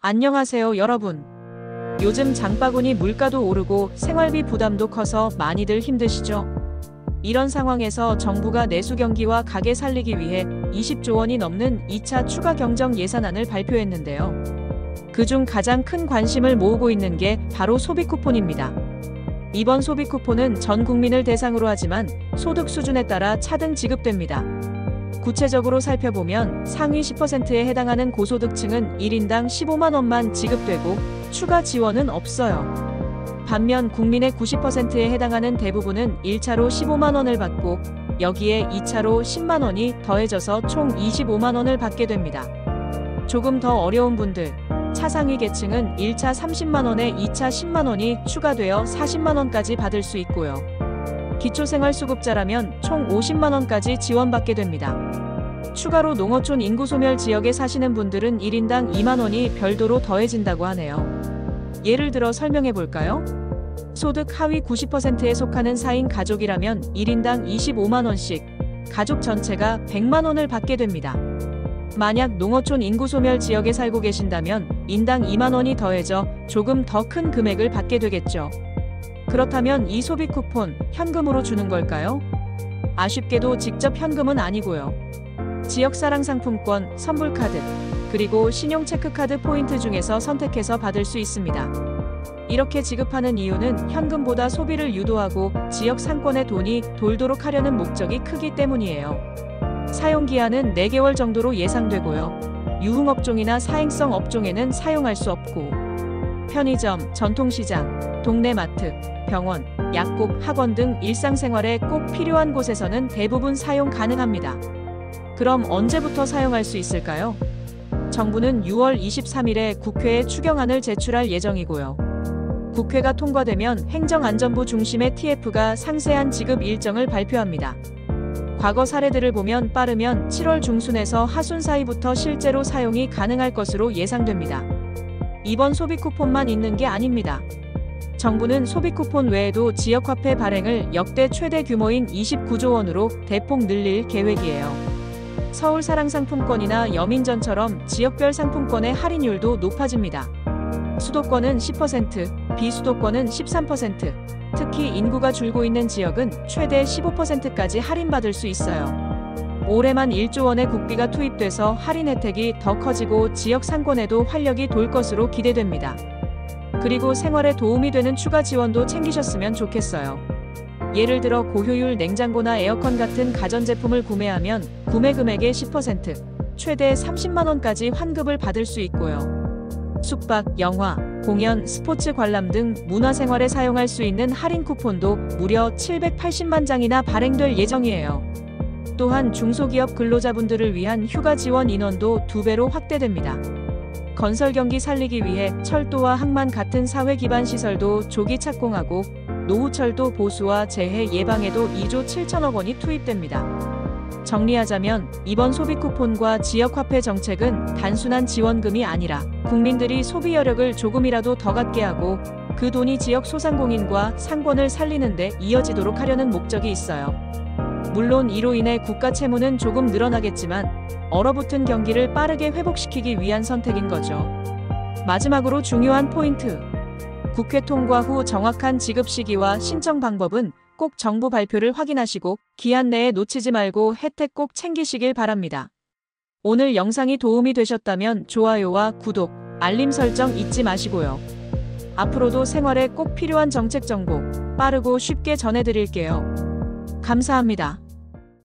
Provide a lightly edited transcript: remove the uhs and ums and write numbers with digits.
안녕하세요 여러분. 요즘 장바구니 물가도 오르고 생활비 부담도 커서 많이들 힘드시죠? 이런 상황에서 정부가 내수 경기와 가게 살리기 위해 20조 원이 넘는 2차 추가 경정 예산안을 발표했는데요. 그중 가장 큰 관심을 모으고 있는 게 바로 소비 쿠폰입니다. 이번 소비 쿠폰은 전 국민을 대상으로 하지만 소득 수준에 따라 차등 지급됩니다. 구체적으로 살펴보면 상위 10%에 해당하는 고소득층은 1인당 15만 원만 지급되고 추가 지원은 없어요. 반면 국민의 90%에 해당하는 대부분은 1차로 15만 원을 받고 여기에 2차로 10만 원이 더해져서 총 25만 원을 받게 됩니다. 조금 더 어려운 분들, 차상위 계층은 1차 30만 원에 2차 10만 원이 추가되어 40만 원까지 받을 수 있고요. 기초생활수급자라면 총 50만 원까지 지원받게 됩니다. 추가로 농어촌 인구소멸 지역에 사시는 분들은 1인당 2만 원이 별도로 더해진다고 하네요. 예를 들어 설명해 볼까요? 소득 하위 90%에 속하는 4인 가족이라면 1인당 25만 원씩, 가족 전체가 100만 원을 받게 됩니다. 만약 농어촌 인구소멸 지역에 살고 계신다면 인당 2만 원이 더해져 조금 더 큰 금액을 받게 되겠죠. 그렇다면 이 소비 쿠폰, 현금으로 주는 걸까요? 아쉽게도 직접 현금은 아니고요. 지역사랑 상품권, 선불카드, 그리고 신용체크카드 포인트 중에서 선택해서 받을 수 있습니다. 이렇게 지급하는 이유는 현금보다 소비를 유도하고 지역 상권의 돈이 돌도록 하려는 목적이 크기 때문이에요. 사용기한은 4개월 정도로 예상되고요. 유흥업종이나 사행성 업종에는 사용할 수 없고, 편의점, 전통시장, 동네 마트, 병원, 약국, 학원 등 일상생활에 꼭 필요한 곳에서는 대부분 사용 가능합니다. 그럼 언제부터 사용할 수 있을까요? 정부는 6월 23일에 국회에 추경안을 제출할 예정이고요. 국회가 통과되면 행정안전부 중심의 TF가 상세한 지급 일정을 발표합니다. 과거 사례들을 보면 빠르면 7월 중순에서 하순 사이부터 실제로 사용이 가능할 것으로 예상됩니다. 이번 소비 쿠폰만 있는 게 아닙니다. 정부는 소비 쿠폰 외에도 지역화폐 발행을 역대 최대 규모인 29조 원으로 대폭 늘릴 계획이에요. 서울 사랑상품권이나 여민전처럼 지역별 상품권의 할인율도 높아집니다. 수도권은 10%, 비수도권은 13%, 특히 인구가 줄고 있는 지역은 최대 15%까지 할인받을 수 있어요. 올해만 1조 원의 국비가 투입돼서 할인 혜택이 더 커지고 지역 상권에도 활력이 돌 것으로 기대됩니다. 그리고 생활에 도움이 되는 추가 지원도 챙기셨으면 좋겠어요. 예를 들어 고효율 냉장고나 에어컨 같은 가전제품을 구매하면 구매 금액의 10%, 최대 30만 원까지 환급을 받을 수 있고요. 숙박, 영화, 공연, 스포츠 관람 등 문화생활에 사용할 수 있는 할인 쿠폰도 무려 780만 장이나 발행될 예정이에요. 또한 중소기업 근로자분들을 위한 휴가 지원 인원도 2배로 확대됩니다. 건설 경기 살리기 위해 철도와 항만 같은 사회 기반 시설도 조기 착공하고 노후철도 보수와 재해 예방에도 2조 7천억 원이 투입됩니다. 정리하자면 이번 소비 쿠폰과 지역화폐 정책은 단순한 지원금이 아니라 국민들이 소비 여력을 조금이라도 더 갖게 하고 그 돈이 지역 소상공인과 상권을 살리는 데 이어지도록 하려는 목적이 있어요. 물론 이로 인해 국가 채무는 조금 늘어나겠지만 얼어붙은 경기를 빠르게 회복시키기 위한 선택인 거죠. 마지막으로 중요한 포인트. 국회 통과 후 정확한 지급 시기와 신청 방법은 꼭 정부 발표를 확인하시고 기한 내에 놓치지 말고 혜택 꼭 챙기시길 바랍니다. 오늘 영상이 도움이 되셨다면 좋아요와 구독, 알림 설정 잊지 마시고요. 앞으로도 생활에 꼭 필요한 정책 정보 빠르고 쉽게 전해드릴게요. 감사합니다.